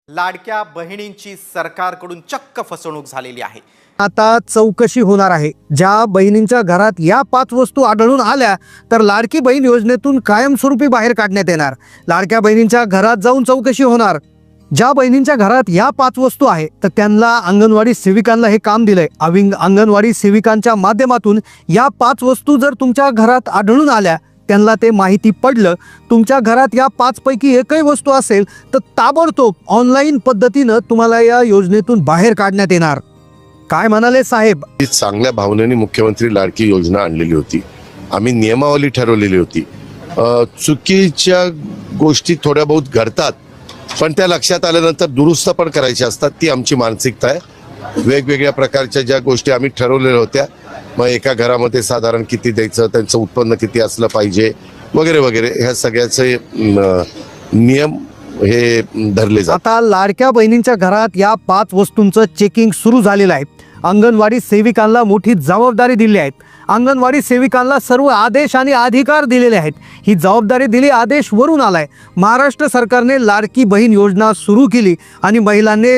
लाडक्या बहिणींची सरकारकडून चक्क फसवणूक झालेली आहे। आता चौकशी होणार आहे। ज्या बहिणींच्या घरात या 5 वस्तू आढळून आल्या तर लाडकी बहीण योजनेतून कायमस्वरूपी बाहेर काढण्यात येणार। लाडक्या बहिणींच्या घरात जाऊन चौकशी होणार। ज्या बहिणींच्या घरात या 5 वस्तू आहे तर त्यांना अंगणवाडी सेविकांना हे काम दिलंय। अंगणवाडी सेविकांच्या माध्यमातून या 5 वस्तू जर तुमच्या घरात आढळून आल्या, त्यांना ते माहिती पडलं, तुमच्या घरात या 5 पैकी एकही वस्तू असेल तर ताबडतोब ऑनलाईन पद्धतीनं तुम्हाला या योजनेतून बाहेर काढण्यात येणार। काय म्हणाले साहेब? चांगल्या भावनेने मुख्यमंत्री लाडकी योजना आणलेली होती। आम्ही नियमावली ठरवलेली होती। चुकीच्या गोष्टी थोड्या बहुत घडतात, पण त्या लक्षात आल्यानंतर दुरुस्त पण करायच्या असतात। ती आमची मानसिकता आहे। वेगवेगळ्या प्रकारच्या ज्या गोष्टी आम्ही ठरवलेल्या होत्या, मग एका घरामध्ये साधारण किती द्यायचं, त्यांचं उत्पन्न किती असलं पाहिजे वगैरे वगैरे, ह्या सगळ्याचे नियम हे धरले जातात। आता लाडक्या बहिणींच्या घरात या 5 वस्तूंचं चेकिंग सुरू झालेलं आहे। अंगणवाडी सेविकांना मोठी जबाबदारी दिली आहे। अंगणवाडी सेविकांना सर्व आदेश आणि अधिकार दिलेले आहेत। ही जबाबदारी दिली, आदेश वरून आलाय। महाराष्ट्र सरकारने लाडकी बहीण योजना सुरू केली आणि महिलांनी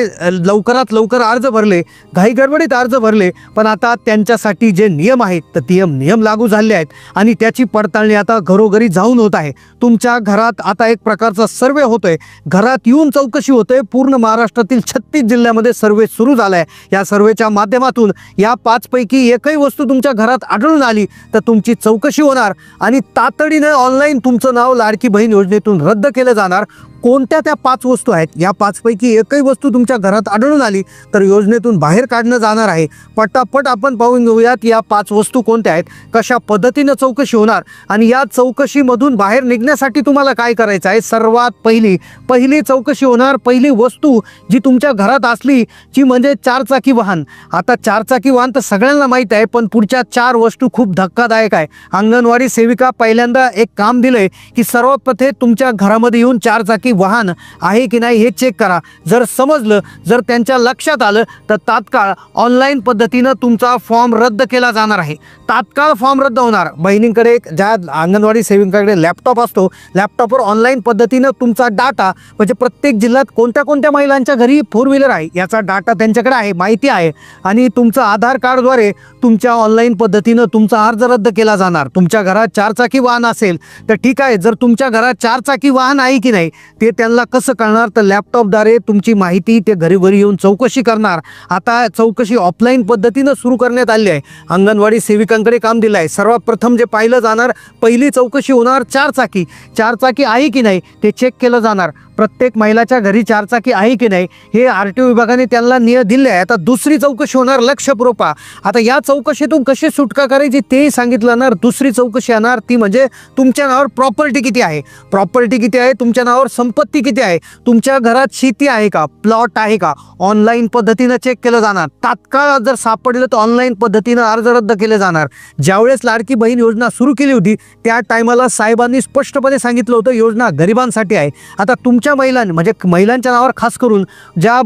लवकरात लवकर अर्ज भरले, घाई गडबडीत अर्ज भरले, पण आता त्यांच्यासाठी जे नियम आहेत तर नियम लागू झाले आहेत आणि त्याची पडताळणी आता घरोघरी जाऊन होत आहे। तुमच्या घरात आता एक प्रकारचा सर्वे होतोय, घरात येऊन चौकशी होतोय। पूर्ण महाराष्ट्रातील 36 जिल्ह्यामध्ये सर्वे सुरू झालाय। या सर्वेच्या माध्यमातून या 5 पैकी एकही वस्तू तुमच्या घरात आढळून आली तर तुमची चौकशी होणार आणि तातडीने ऑनलाईन तुमचं नाव लाडकी बहीण योजनेतून रद्द केलं जाणार। कोणत्या त्या 5 वस्तू आहेत? या 5 पैकी एकही वस्तू तुमच्या घरात आढळून आली तर योजनेतून बाहेर काढणं जाणार आहे। पटापट आपण पाहून घेऊयात या 5 वस्तू कोणत्या आहेत, कशा पद्धतीने चौकशी होणार आणि या चौकशीमधून बाहेर निघण्यासाठी तुम्हाला काय करायचं आहे। सर्वात पहिली चौकशी होणार, पहिली वस्तू जी तुमच्या घरात असली ती म्हणजे 4 चाकी वाहन। आता 4 चाकी वाहन तर सगळ्यांना माहीत आहे, पण पुढच्या 4 वस्तू खूप धक्कादायक आहे। अंगणवाडी सेविका पहिल्यांदा एक काम दिलंय की सर्वात प्रथम तुमच्या घरामध्ये येऊन 4 चाकी वाहन आहे की नाही हे चेक करा। जर समजलं, जर त्यांच्या लक्षात आलं तर तात्काळ ऑनलाईन पद्धतीनं तुमचा फॉर्म रद्द केला जाणार आहे। तात्काळ फॉर्म रद्द होणार। बहिणींकडे ज्या अंगणवाडी सेविकांकडे लॅपटॉप असतो, लॅपटॉपवर ऑनलाईन पद्धतीनं तुमचा डाटा म्हणजे प्रत्येक जिल्ह्यात कोणत्या कोणत्या महिलांच्या घरी 4 व्हीलर आहे याचा डाटा त्यांच्याकडे आहे, माहिती आहे आणि तुमचं आधार कार्डद्वारे तुमच्या ऑनलाईन पद्धतीनं तुमचा अर्ज रद्द केला जाणार। तुमच्या घरात 4 चाकी वाहन असेल तर ठीक आहे, जर तुमच्या घरात 4 चाकी वाहन आहे की नाही ते त्यांना कसं कळणार, तर लॅपटॉपद्वारे तुमची माहिती ते घरी येऊन चौकशी करणार। आता चौकशी ऑफलाईन पद्धतीनं सुरू करण्यात आली आहे। अंगणवाडी सेविकांकडे काम दिलं आहे। सर्वात प्रथम जे पाहिलं जाणार, पहिली चौकशी होणार 4 चाकी आहे की नाही ते चेक केलं जाणार। प्रत्येक महिलाच्या घरी 4 चाकी आहे की नाही हे RTO विभागाने त्यांना नियम दिले आहे। आता दुसरी चौकशी होणार, लक्षपूर्वक। आता या चौकशीतून कशी सुटका करायची तेही सांगितलं जाणार। दुसरी चौकशी येणार ती म्हणजे तुमच्या नावावर प्रॉपर्टी किती आहे, तुमच्या नावावर संपत्ती किती आहे, तुमच्या घरात शेती आहे का, प्लॉट आहे का, ऑनलाईन पद्धतीनं चेक केलं जाणार। तात्काळ जर सापडलं तर ऑनलाईन पद्धतीनं अर्ज रद्द केले जाणार। ज्यावेळेस लाडकी बहीण योजना सुरू केली होती त्या टायमाला साहेबांनी स्पष्टपणे सांगितलं होतं योजना गरिबांसाठी आहे। आता तुमच्या महिलांनी म्हणजे महिलांच्या नावावर खास करून ज्या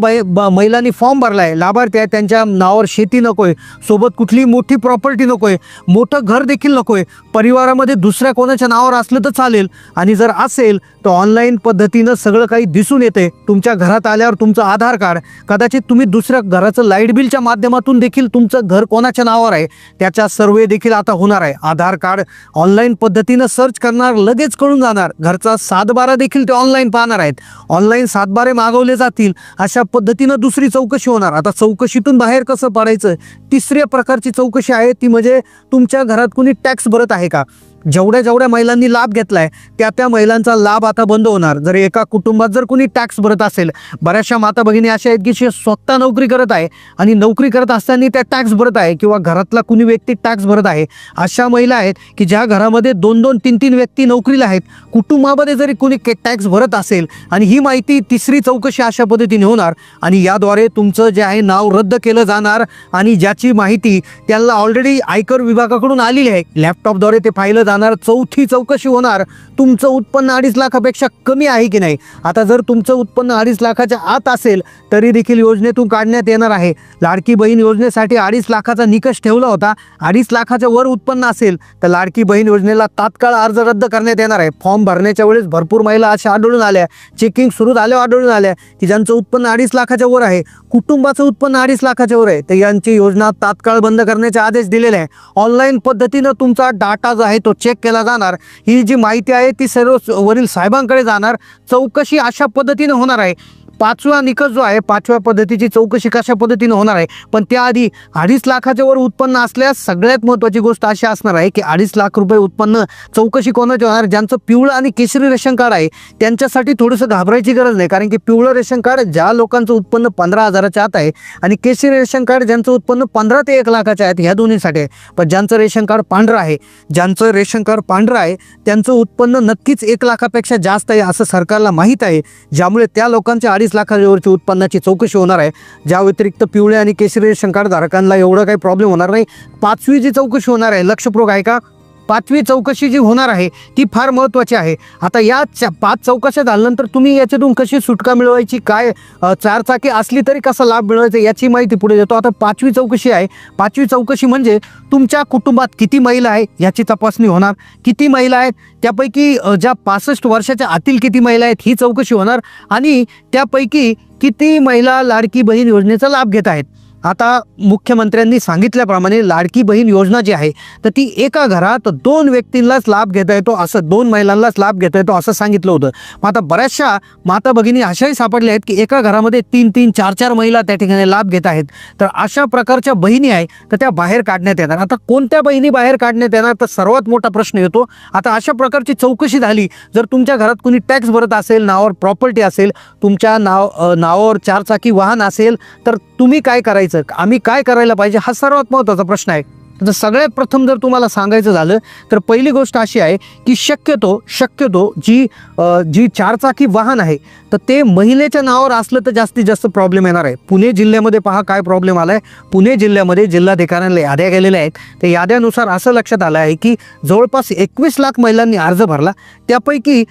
महिलांनी फॉर्म भरलाय, लाभार्थी आहे, त्यांच्या नावावर शेती नकोय, सोबत कुठली मोठी प्रॉपर्टी नकोय, मोठं घर देखील नकोय, परिवारामध्ये दुसऱ्या कोणाच्या नावावर असलं तर चालेल आणि जर असेल तर ऑनलाईन पद्धतीनं सगळं काही दिसून येते। तुमच्या घरात आल्यावर तुमचं आधार कार्ड, कदाचित तुम्ही दुसऱ्या घराचं लाईट बिलच्या माध्यमातून देखील तुमचं घर कोणाच्या नावावर आहे त्याचा सर्वे देखील आता होणार आहे। आधार कार्ड ऑनलाईन पद्धतीनं सर्च करणार, लगेच कळून जाणार। घरचा 7/12 देखील ते ऑनलाईन पाहणार आहेत। ऑनलाईन 7/12 मागवले जातील। अशा पद्धतीनं दुसरी चौकशी होणार। आता चौकशीतून बाहेर कसं पडायचं, तिसऱ्या प्रकारची चौकशी आहे ती म्हणजे तुमच्या घरात कुणी टॅक्स भरत आहे का। जेवढ्या महिलांनी लाभ घेतलाय त्या महिलांचा लाभ आता बंद होणार। जर एका कुटुंबात जर कुणी टॅक्स भरत असेल, बऱ्याचशा माता भगिनी अशा आहेत की स्वतः नोकरी करत आहे आणि नोकरी करत असताना त्या टॅक्स भरत आहे किंवा घरातला कुणी व्यक्ती टॅक्स भरत आहे। अशा महिला आहेत की ज्या घरामध्ये 2-2, 3-3 व्यक्ती नोकरीला आहेत, कुटुंबामध्ये जरी कुणी टॅक्स भरत असेल आणि ही माहिती तिसरी चौकशी अशा पद्धतीने होणार आणि याद्वारे तुमचं जे आहे नाव रद्द केलं जाणार आणि ज्याची माहिती त्यांना ऑलरेडी आयकर विभागाकडून आलेली आहे, लॅपटॉपद्वारे ते पाहिलं जाणार, चौथी चौकशी होणार, तुमचं उत्पन्न 2.5 लाखापेक्षा कमी आहे की नाही. आता जर तुमचं उत्पन्न 2.5 लाखाच्या आत असेल तरी देखील योजनेतून काढण्यात येणार आहे. लाडकी बहीण योजनेसाठी 2.5 लाखाचा निकष ठेवला होता. 2.5 लाखाच्या वर उत्पन्न असेल तर लाडकी बहीण योजनेला तात्काळ अर्ज रद्द करण्यात येणार आहे. फॉर्म भरण्याच्या वेळेस भरपूर महिला अशा आढळून आल्या, चेकिंग सुरू झाल्यावर आढळून आल्या की ज्यांचं उत्पन्न 2.5 लाखाच्या वर आहे, कुटुंबाचं उत्पन्न 2.5 लाखाच्या वर आहे, तर यांची योजना तात्काळ बंद करण्याचे आदेश दिलेले आहे. ऑनलाईन पद्धतीनं तुमचा डाटा जो आहे तो चेक केला जाणार. ही जी माहिती आहे ती सर्व वरील साहेबांकडे जाणार. चौकशी अशा पद्धतीनं होणार आहे. 5वा निकष जो आहे, 5व्या पद्धतीची चौकशी कशा पद्धतीनं होणार आहे, पण त्याआधी 2.5 लाखाच्या वर उत्पन्न असल्यास सगळ्यात महत्त्वाची गोष्ट अशी असणार आहे की 2.5 लाख रुपये उत्पन्न चौकशी कोणाची होणार, ज्यांचं पिवळं आणि केशरी रेशन कार्ड आहे त्यांच्यासाठी थोडंसं घाबरायची गरज नाही. कारण की पिवळं रेशन कार्ड ज्या लोकांचं उत्पन्न 15,000च्या आत आहे आणि केशरी रेशन कार्ड ज्यांचं उत्पन्न 15 ते 1 लाखाच्या आहेत, ह्या दोन्हीसाठी आहे. पण ज्यांचं रेशन कार्ड पांढरं आहे, त्यांचं उत्पन्न नक्कीच 1 लाखापेक्षा जास्त आहे असं सरकारला माहीत आहे. ज्यामुळे त्या लोकांच्या 2.5 लाखावरची उत्पन्नाची चौकशी होणार आहे. ज्या व्यतिरिक्त पिवळे आणि केशरी रेशन कार्ड धारकांना एवढं काही प्रॉब्लेम होणार नाही. 5वी जी चौकशी होणार आहे, लक्षपूर्वक ऐका, 5वी चौकशी जी होणार आहे ती फार महत्त्वाची आहे. आता या 5 चौकशा झाल्यानंतर तुम्ही याच्यातून कशी सुटका मिळवायची, काय 4 चाकी असली तरी कसा लाभ मिळवायचा याची माहिती पुढे देतो. आता 5वी चौकशी आहे. 5वी चौकशी म्हणजे तुमच्या कुटुंबात किती महिला आहे याची तपासणी होणार. किती महिला आहेत त्यापैकी ज्या 65 वर्षाच्या आतील किती महिला आहेत ही चौकशी होणार आणि त्यापैकी किती महिला लाडकी बहीण योजनेचा लाभ घेत आहेत. आता मुख्यमंत्र्यांनी सांगितल्याप्रमाणे लाडकी बहीण योजना जी आहे तर ती एका घरात 2 व्यक्तींनाच लाभ घेता येतो, असं 2 महिलांनाच लाभ घेता येतो असं सांगितलं होतं. मग आता बऱ्याचशा माता भगिनी अशाही सापडल्या आहेत की एका घरामध्ये 3-3, 4-4 महिला त्या ठिकाणी लाभ घेत आहेत. तर अशा प्रकारच्या बहिणी आहे तर त्या बाहेर काढण्यात येणार. आता कोणत्या बहिणी बाहेर काढण्यात येणार तर सर्वात मोठा प्रश्न येतो. आता अशा प्रकारची चौकशी झाली, जर तुमच्या घरात कुणी टॅक्स भरत असेल, नावावर प्रॉपर्टी असेल, तुमच्या नावावर 4 चाकी वाहन असेल तर तुम्ही काय करायचं, आम्ही काय करायला पाहिजे, हा सर्वात महत्त्वाचा प्रश्न आहे. तर सगळ्यात प्रथम जर तुम्हाला सांगायचं झालं तर पहिली गोष्ट अशी आहे की शक्यतो जी 4 चाकी वाहन आहे तर ते महिलेच्या नावावर असलं तर जास्तीत जास्त प्रॉब्लेम येणार आहे. पुणे जिल्ह्यामध्ये पहा काय प्रॉब्लेम आला आहे. पुणे जिल्ह्यामध्ये जिल्हाधिकाऱ्यांना याद्या गेलेल्या आहेत. त्या याद्यानुसार असं लक्षात आलं आहे की जवळपास 21 लाख महिलांनी अर्ज भरला. त्यापैकी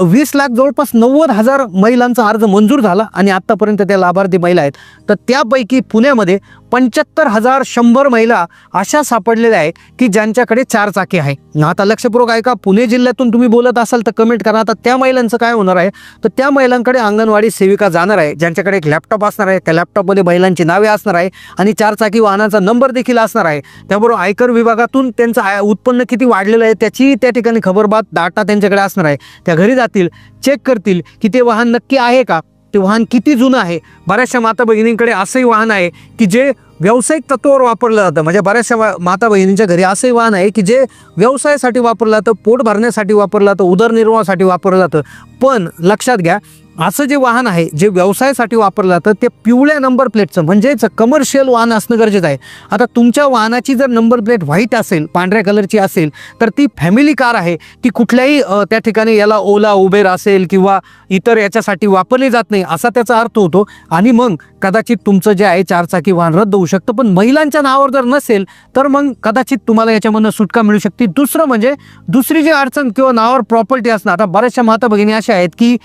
20 लाख जवळपास 90,000 महिलांचा अर्ज मंजूर झाला आणि आत्तापर्यंत त्या लाभार्थी महिला आहेत. तर त्यापैकी पुण्यामध्ये 75,100 महिला अशा सापडलेल्या आहेत की ज्यांच्याकडे 4 चाकी आहे. आता आहे का, पुणे जिल्ह्यातून तुम्ही बोलत असाल तर कमेंट करा. आता त्या महिलांचं काय होणार आहे तर त्या महिलांकडे अंगणवाडी सेविका जाणार आहे, ज्यांच्याकडे एक लॅपटॉप असणार आहे. त्या लॅपटॉपमध्ये महिलांची नावे असणार आहे आणि 4 चाकी वाहनाचा नंबर देखील असणार आहे. त्याबरोबर आयकर विभागातून त्यांचं उत्पन्न किती वाढलेलं आहे त्याची त्या ठिकाणी खबरबात डाटा त्यांच्याकडे असणार आहे. त्या घरी जातील, चेक करतील की ते वाहन नक्की आहे का, ते वाहन किती जुनं आहे. बऱ्याचशा माता भगिनींकडे असंही वाहन आहे की जे व्यावसायिक तत्वावर वापरलं जातं. म्हणजे बऱ्याचशा माता बहिणींच्या घरी असंही वाहन आहे की जे व्यवसायासाठी वापरलं जातं, पोट भरण्यासाठी वापरलं जातं, उदरनिर्वाहासाठी वापरलं जातं. पण लक्षात घ्या, असं जे वाहन आहे जे व्यवसायासाठी वापरलं जातं ते पिवळ्या नंबर प्लेटचं म्हणजेच कमर्शियल वाहन असणं गरजेचं आहे. आता तुमच्या वाहनाची जर नंबर प्लेट व्हाईट असेल, पांढऱ्या कलरची असेल तर ती फॅमिली कार आहे. ती कुठल्याही त्या ठिकाणी याला ओला, उबेर असेल किंवा इतर याच्यासाठी वापरली जात नाही असा त्याचा अर्थ होतो. आणि मग कदाचित तुमचं जे आहे 4 चाकी वाहन रद्द होऊ शकतं. पण महिलांच्या नावावर जर नसेल तर मग कदाचित तुम्हाला याच्यामधनं सुटका मिळू शकते. दुसरं म्हणजे दुसरी जी अडचण किंवा नावावर प्रॉपर्टी असणं. आता बऱ्याचशा माता भगिनी अशा आहेत की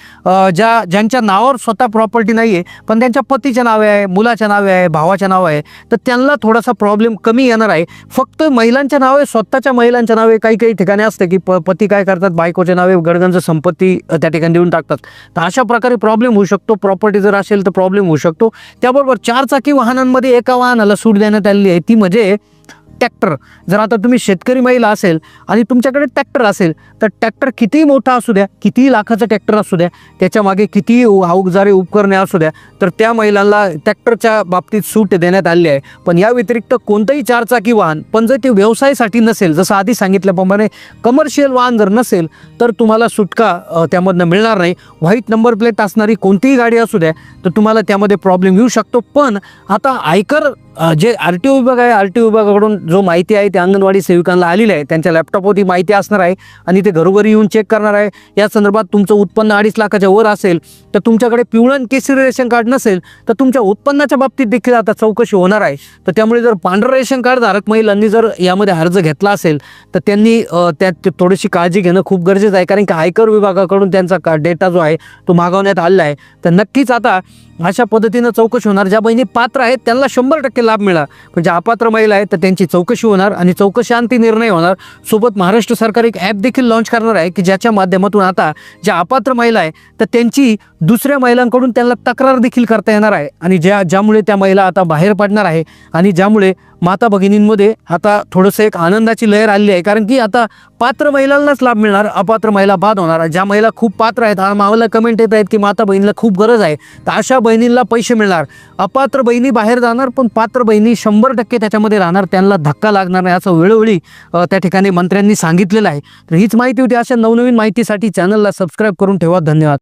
ज्यांच्या नावावर स्वतः प्रॉपर्टी नाही आहे पण त्यांच्या पतीच्या नावे आहे, मुलाच्या नावे आहे, भावाच्या नावे आहे, तर त्यांना थोडासा प्रॉब्लेम कमी येणार आहे. फक्त महिलांच्या नावे, स्वतःच्या महिलांच्या नावे काही ठिकाणी असते की पती काय करतात, बायकोच्या नावे गडगंज संपत्ती त्या ठिकाणी देऊन टाकतात. तर अशा प्रकारे प्रॉब्लेम होऊ शकतो. प्रॉपर्टी जर असेल तर प्रॉब्लेम होऊ शकतो. त्याबरोबर 4 चाकी वाहनांमध्ये एका वाहनाला सूट देण्यात आलेली आहे, ती म्हणजे ट्रॅक्टर. जर आता तुम्ही शेतकरी महिला असेल आणि तुमच्याकडे ट्रॅक्टर असेल तर ट्रॅक्टर कितीही मोठा असू द्या, कितीही लाखाचा ट्रॅक्टर असू द्या, त्याच्या मागे कितीही अवजारे उपकरणे असू द्या, तर त्या महिलांना ट्रॅक्टरच्या बाबतीत सूट देण्यात आली आहे. पण या व्यतिरिक्त कोणतंही 4 चाकी वाहन पण जर ते व्यवसायासाठी नसेल, जसं आधी सांगितल्याप्रमाणे कमर्शियल वाहन जर नसेल तर तुम्हाला सुटका त्यामधनं मिळणार नाही. व्हाईट नंबर प्लेट असणारी कोणतीही गाडी असू द्या तर तुम्हाला त्यामध्ये प्रॉब्लेम येऊ शकतो. पण आता आयकर जे RTO विभाग आहे, RTO विभागाकडून जो माहिती आहे ते अंगणवाडी सेविकांना आलेली आहे. त्यांच्या लॅपटॉपवरती माहिती असणार आहे आणि ते घरोघरी येऊन चेक करणार आहे. या संदर्भात तुमचं उत्पन्न 2.5 लाखाच्या वर असेल तर तुमच्याकडे पिवळं आणि केसरी रेशन कार्ड नसेल तर तुमच्या उत्पन्नाच्या बाबतीत देखील आता चौकशी होणार आहे. तर त्यामुळे जर पांढरं रेशन कार्ड धारक महिलांनी जर यामध्ये अर्ज घेतला असेल तर त्यांनी त्यात थोडीशी काळजी घेणं खूप गरजेचं आहे. कारण की आयकर विभागाकडून त्यांचा डेटा जो आहे तो मागवण्यात आलेला आहे. तर नक्कीच आता अशा पद्धतीनं चौकशी होणार. ज्या बहिणी पात्र आहेत त्यांना 100% लाभ मिळणार. पण ज्या अपात्र महिला आहेत तर त्यांची चौकशी होणार आणि चौकशीअंती निर्णय होणार. सोबत महाराष्ट्र सरकार एक ॲप देखील लॉन्च करणार आहे की ज्याच्या माध्यमातून आता ज्या अपात्र महिला आहे तर त्यांची दुसऱ्या महिलांकडून त्यांना तक्रार देखील करता येणार आहे आणि ज्यामुळे त्या महिला आता बाहेर पडणार आहे आणि ज्यामुळे माता भगिनींमध्ये आता थोडंसं एक आनंदाची लहर आलेली आहे. कारण की आता पात्र महिलांनाच लाभ मिळणार, अपात्र महिला बाद होणार. ज्या महिला खूप पात्र आहेत, आम्हाला कमेंट येत आहेत की माता बहिणीला खूप गरज आहे, तर अशा बहिणींना पैसे मिळणार. अपात्र बहिणी बाहेर जाणार पण पात्र बहिणी 100% त्याच्यामध्ये राहणार, त्यांना धक्का लागणार नाही असं वेळोवेळी त्या ठिकाणी मंत्र्यांनी सांगितलेलं आहे. तर हीच माहिती होती. अशा नवनवीन माहितीसाठी चॅनलला सबस्क्राईब करून ठेवा. धन्यवाद.